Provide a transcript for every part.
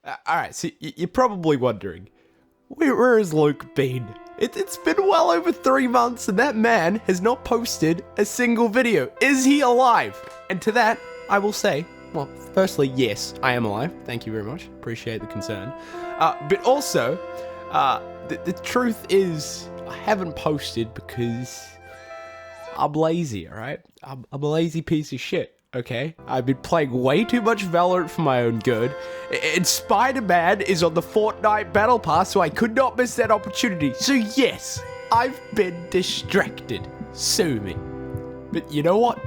Alright, so you're probably wondering, where has Luke been? It's been well over 3 months and that man has not posted a single video. Is he alive? And to that, I will say, well, firstly, yes, I am alive. Thank you very much. Appreciate the concern. But also, the truth is, I haven't posted because I'm lazy, alright? I'm a lazy piece of shit. Okay, I've been playing way too much Valorant for my own good, and Spider-Man is on the Fortnite Battle Pass, so I could not miss that opportunity. So yes, I've been distracted. Sue me. But you know what?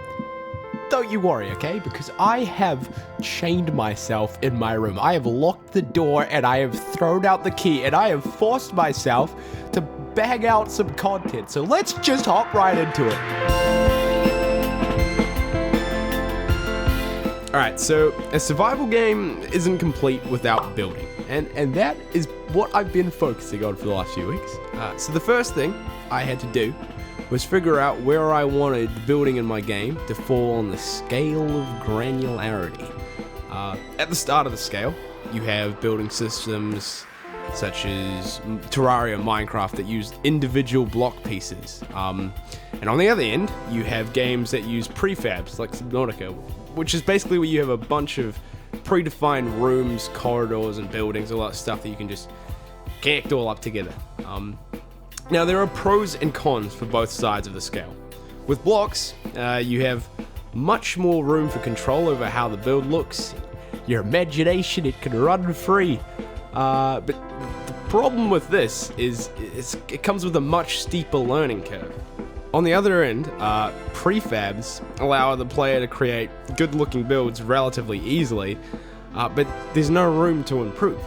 Don't you worry, okay? Because I have chained myself in my room. I have locked the door, and I have thrown out the key, and I have forced myself to bang out some content. So let's just hop right into it. Alright, so a survival game isn't complete without building, and that is what I've been focusing on for the last few weeks. So the first thing I had to do was figure out where I wanted the building in my game to fall on the scale of granularity. At the start of the scale, you have building systems such as Terraria and Minecraft that use individual block pieces. And on the other end, you have games that use prefabs like Subnautica, which is basically where you have a bunch of predefined rooms, corridors, and buildings, all that stuff that you can just connect all up together. Now, there are pros and cons for both sides of the scale. With blocks, you have much more room for control over how the build looks. Your imagination, it can run free. But the problem with this is it comes with a much steeper learning curve. On the other end, prefabs allow the player to create good-looking builds relatively easily, but there's no room to improve.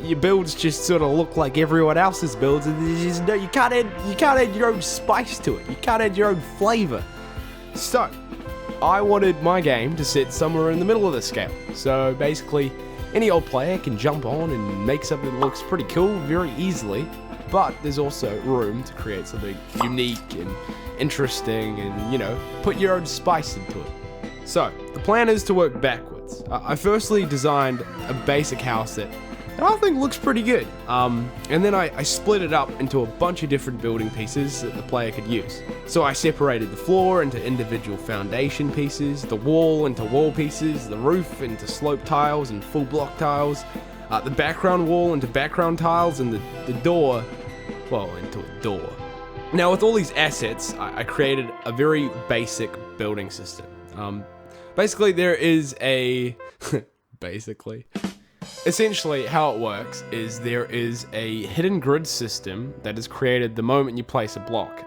Your builds just sort of look like everyone else's builds, and you can't add your own spice to it. You can't add your own flavor. So, I wanted my game to sit somewhere in the middle of the scale. So basically, any old player can jump on and make something that looks pretty cool very easily, but there's also room to create something unique and interesting and, you know, put your own spice into it. So, the plan is to work backwards. I firstly designed a basic house that I think looks pretty good. And then I split it up into a bunch of different building pieces that the player could use. So I separated the floor into individual foundation pieces, the wall into wall pieces, the roof into slope tiles and full block tiles, the background wall into background tiles, and the door, well, into a door. Now, with all these assets, I created a very basic building system. Basically, there is a... Essentially, how it works is there is a hidden grid system that is created the moment you place a block.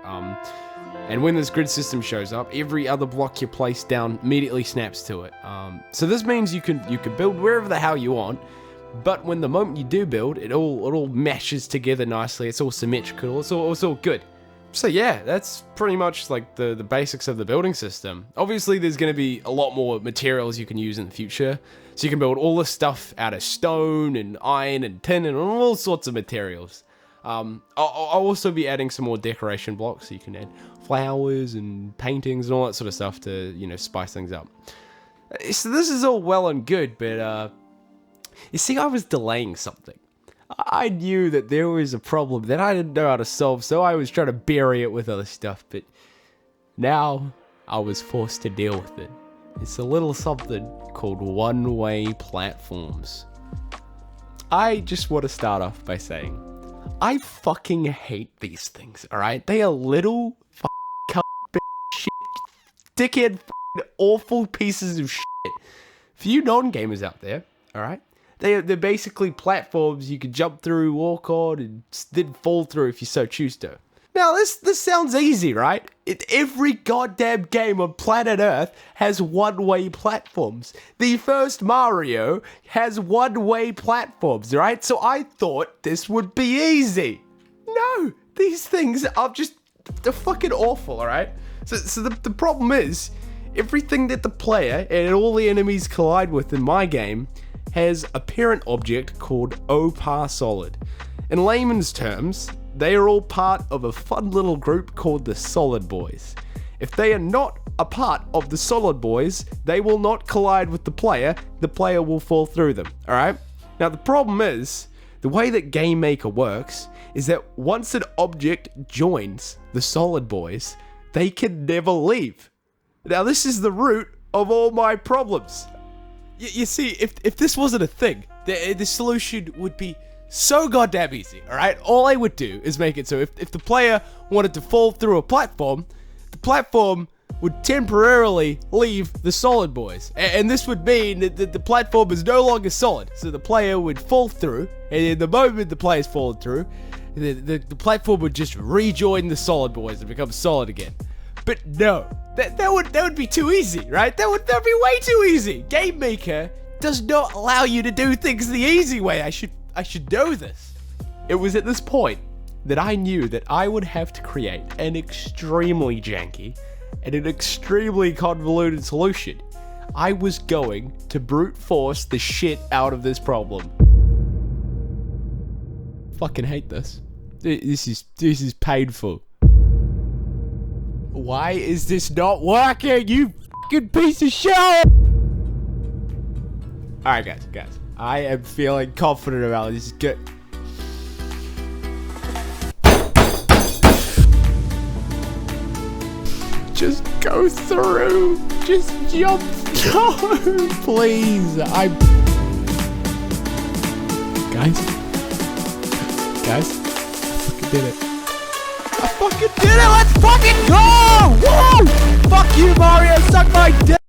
And when this grid system shows up, every other block you place down immediately snaps to it. So this means you can build wherever the hell you want, but when the moment you do build, it all meshes together nicely. It's all symmetrical. It's all good. So yeah, that's pretty much like the basics of the building system. Obviously, there's going to be a lot more materials you can use in the future. So you can build all this stuff out of stone and iron and tin and all sorts of materials. I'll also be adding some more decoration blocks, so you can add flowers and paintings and all that sort of stuff to, you know, spice things up. So this is all well and good, but you see, I was delaying something. I knew that there was a problem that I didn't know how to solve, so I was trying to bury it with other stuff, but now I was forced to deal with it. It's a little something called one-way platforms. I just want to start off by saying, I fucking hate these things, alright? They are little shit, dickhead awful pieces of shit. For you non-gamers out there, alright? They're basically platforms you can jump through, walk on, and then fall through if you so choose to. Now, this sounds easy, right? Every goddamn game on planet Earth has one-way platforms. The first Mario has one-way platforms, right? So I thought this would be easy. No, these things are they're fucking awful, alright? So the problem is, everything that the player and all the enemies collide with in my game has a parent object called OPAR Solid. In layman's terms, they are all part of a fun little group called the Solid Boys. If they are not a part of the Solid Boys, they will not collide with the player will fall through them, alright? Now the problem is, the way that Game Maker works is that once an object joins the solid boys, they can never leave. Now this is the root of all my problems. You see, if this wasn't a thing, the solution would be so goddamn easy, alright? All I would do is make it so if the player wanted to fall through a platform, the platform would temporarily leave the solid boys. And this would mean that the platform is no longer solid. So the player would fall through, and in the moment the player's fallen through, the platform would just rejoin the solid boys and become solid again. But no, that would be too easy, right? That would be way too easy. Game Maker does not allow you to do things the easy way. I should know this. It was at this point that I knew that I would have to create an extremely janky and an extremely convoluted solution. I was going to brute force the shit out of this problem. Fucking hate this. This is painful. Why is this not working, you fucking piece of shit? Alright guys, I am feeling confident about this. Good. Just go through. Just jump. No, please. Guys, I fucking did it. I fucking did it. Let's fucking go. Woo! Fuck you, Mario. Suck my dick.